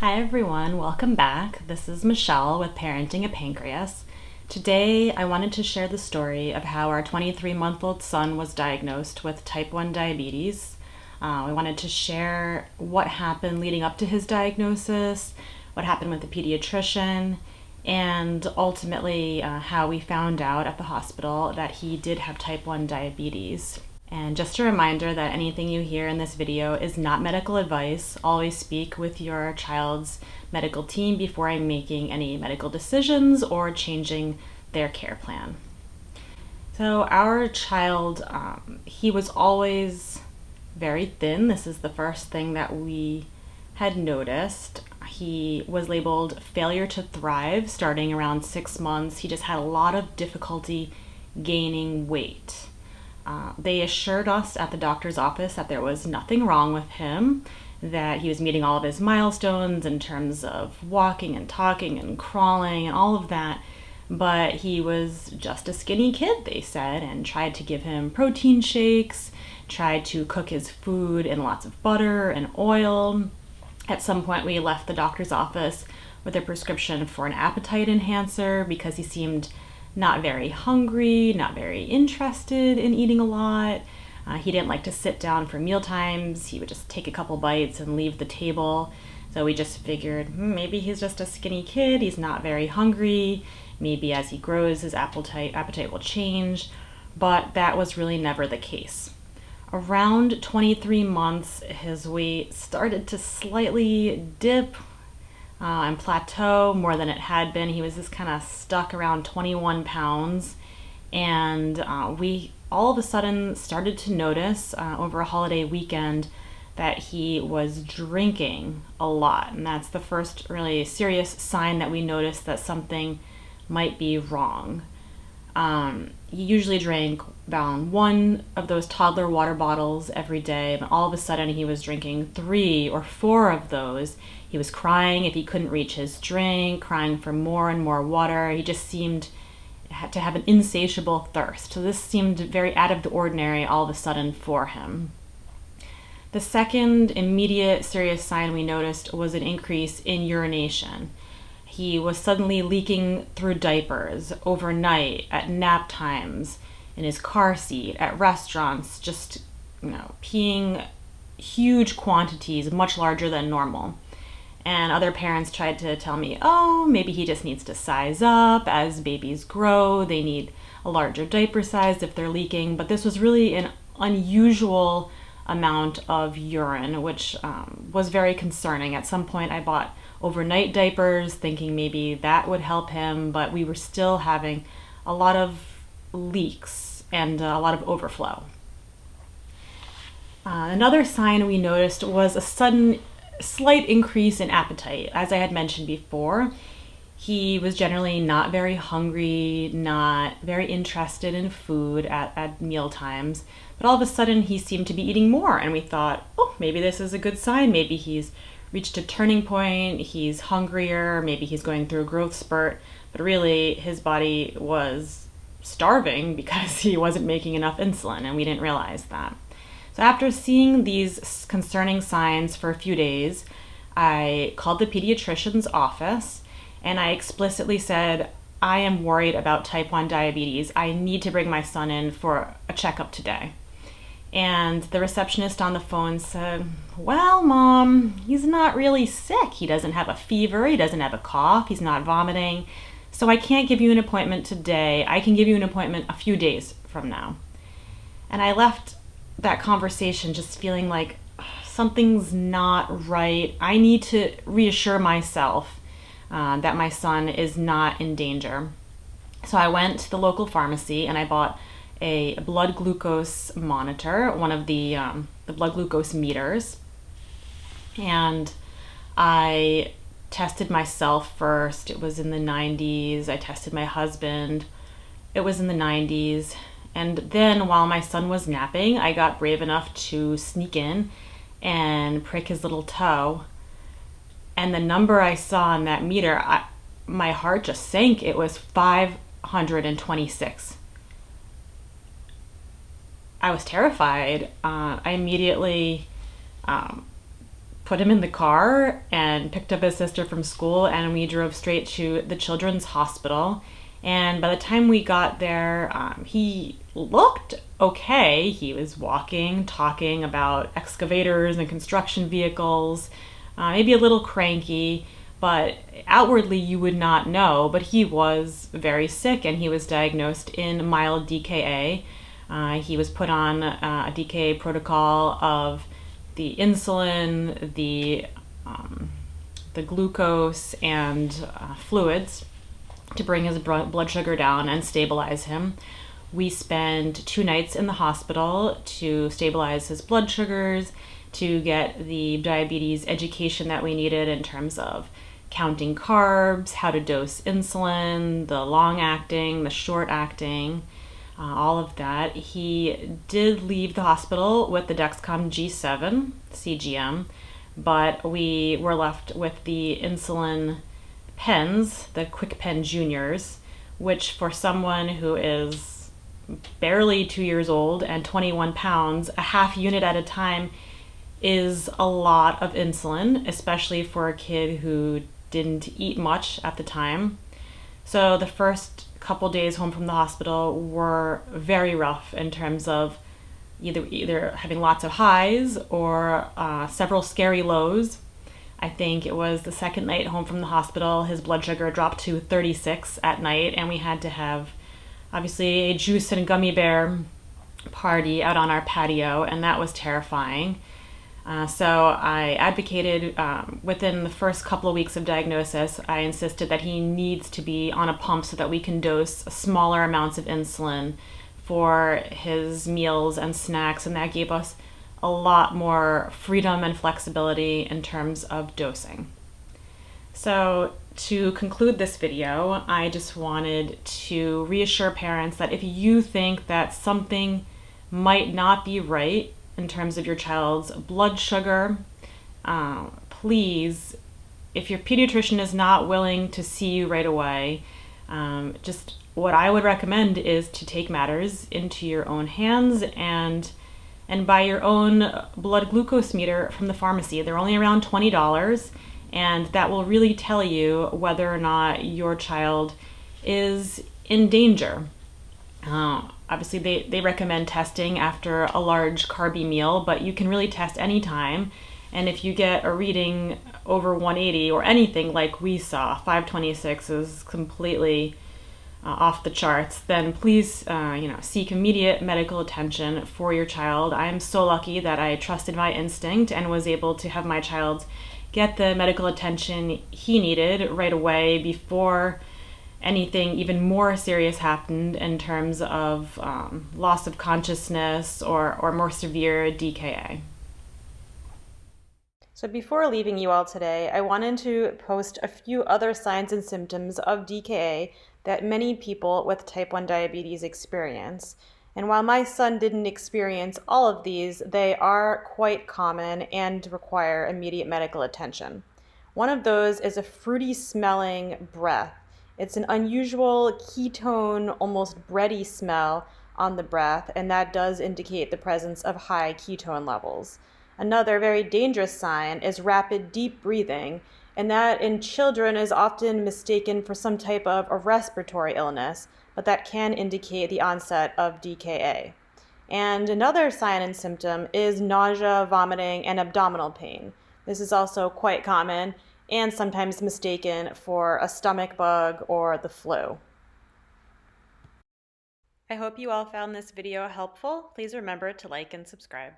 Hi everyone, welcome back. This is Michelle with Parenting a Pancreas. Today I wanted to share the story of how our 23-month-old son was diagnosed with type 1 diabetes. We wanted to share what happened leading up to his diagnosis, what happened with the pediatrician, and ultimately how we found out at the hospital that he did have type 1 diabetes. And just a reminder that anything you hear in this video is not medical advice. Always speak with your child's medical team before I'm making any medical decisions or changing their care plan. So our child, he was always very thin. This is the first thing that we had noticed. He was labeled failure to thrive starting around 6 months. He just had a lot of difficulty gaining weight. They assured us at the doctor's office that there was nothing wrong with him, that he was meeting all of his milestones in terms of walking and talking and crawling and all of that, but he was just a skinny kid, they said, and tried to give him protein shakes, tried to cook his food in lots of butter and oil. At some point we left the doctor's office with a prescription for an appetite enhancer because he seemed not very hungry, not very interested in eating a lot. He didn't like to sit down for meal times. He would just take a couple bites and leave the table. So we just figured maybe he's just a skinny kid. He's not very hungry. Maybe as he grows, his appetite will change. But that was really never the case. Around 23 months, his weight started to slightly dip and plateau more than it had been. He was just kind of stuck around 21 pounds. And we all of a sudden started to notice over a holiday weekend that he was drinking a lot. And that's the first really serious sign that we noticed that something might be wrong. He usually drank about one of those Toddler water bottles every day, but all of a sudden he was drinking 3 or 4 of those. He was crying if he couldn't reach his drink, crying for more and more water. He just seemed to have an insatiable thirst. So this seemed very out of the ordinary all of a sudden for him. The second immediate serious sign we noticed was an increase in urination. He was suddenly leaking through diapers overnight, at nap times, in his car seat, at restaurants, just, peeing huge quantities, much larger than normal. And other parents tried to tell me, maybe he just needs to size up. As babies grow, they need a larger diaper size if they're leaking. But this was really an unusual amount of urine, which was very concerning. At some point, I bought overnight diapers, thinking maybe that would help him, but we were still having a lot of leaks and a lot of overflow. Another sign we noticed was a sudden slight increase in appetite. As I had mentioned before, he was generally not very hungry, not very interested in food at meal times, but all of a sudden he seemed to be eating more, and we thought, maybe this is a good sign. Maybe he's reached a turning point, he's hungrier, maybe he's going through a growth spurt, but really his body was starving because he wasn't making enough insulin, and we didn't realize that. So after seeing these concerning signs for a few days, I called the pediatrician's office and I explicitly said, I am worried about type 1 diabetes. I need to bring my son in for a checkup today. And the receptionist on the phone said, well, Mom, he's not really sick. He doesn't have a fever. He doesn't have a cough. He's not vomiting. So I can't give you an appointment today. I can give you an appointment a few days from now. And I left that conversation just feeling like something's not right. I need to reassure myself that my son is not in danger. So I went to the local pharmacy and I bought a blood glucose monitor, one of the blood glucose meters, and I tested myself first. It was in the 90s. I tested my husband. It was in the 90s. And then while my son was napping, I got brave enough to sneak in and prick his little toe. And the number I saw on that meter, my heart just sank. It was 526. I was terrified. I immediately put put him in the car and picked up his sister from school, and we drove straight to the children's hospital. And by the time we got there, he looked okay. He was walking, talking about excavators and construction vehicles, maybe a little cranky, but outwardly you would not know. But he was very sick, and he was diagnosed in mild DKA. He was put on a DKA protocol of the insulin, the glucose, and fluids to bring his blood sugar down and stabilize him. We spent 2 nights in the hospital to stabilize his blood sugars, to get the diabetes education that we needed in terms of counting carbs, how to dose insulin, the long-acting, the short-acting, all of that. He did leave the hospital with the Dexcom G7 CGM, but we were left with the insulin pens, the Quick Pen Juniors, which for someone who is barely 2 years old and 21 pounds, a half unit at a time is a lot of insulin, especially for a kid who didn't eat much at the time. So the first couple days home from the hospital were very rough in terms of either having lots of highs or several scary lows. I think it was the second night home from the hospital, his blood sugar dropped to 36 at night, and we had to have obviously a juice and gummy bear party out on our patio, and that was terrifying. So I advocated within the first couple of weeks of diagnosis, I insisted that he needs to be on a pump so that we can dose smaller amounts of insulin for his meals and snacks, and that gave us a lot more freedom and flexibility in terms of dosing. So to conclude this video, I just wanted to reassure parents that if you think that something might not be right in terms of your child's blood sugar, please, if your pediatrician is not willing to see you right away, just what I would recommend is to take matters into your own hands and buy your own blood glucose meter from the pharmacy. They're only around $20, and that will really tell you whether or not your child is in danger. Obviously, they recommend testing after a large carby meal, but you can really test anytime. And if you get a reading over 180 or anything like we saw, 526 is completely off the charts, then please seek immediate medical attention for your child. I am so lucky that I trusted my instinct and was able to have my child get the medical attention he needed right away before anything even more serious happened in terms of loss of consciousness or more severe DKA. So before leaving you all today, I wanted to post a few other signs and symptoms of DKA that many people with type 1 diabetes experience. And while my son didn't experience all of these, they are quite common and require immediate medical attention. One of those is a fruity smelling breath. It's an unusual ketone, almost bready smell on the breath, and that does indicate the presence of high ketone levels. Another very dangerous sign is rapid deep breathing, and that in children is often mistaken for some type of a respiratory illness, but that can indicate the onset of DKA. And another sign and symptom is nausea, vomiting, and abdominal pain. This is also quite common and sometimes mistaken for a stomach bug or the flu. I hope you all found this video helpful. Please remember to like and subscribe.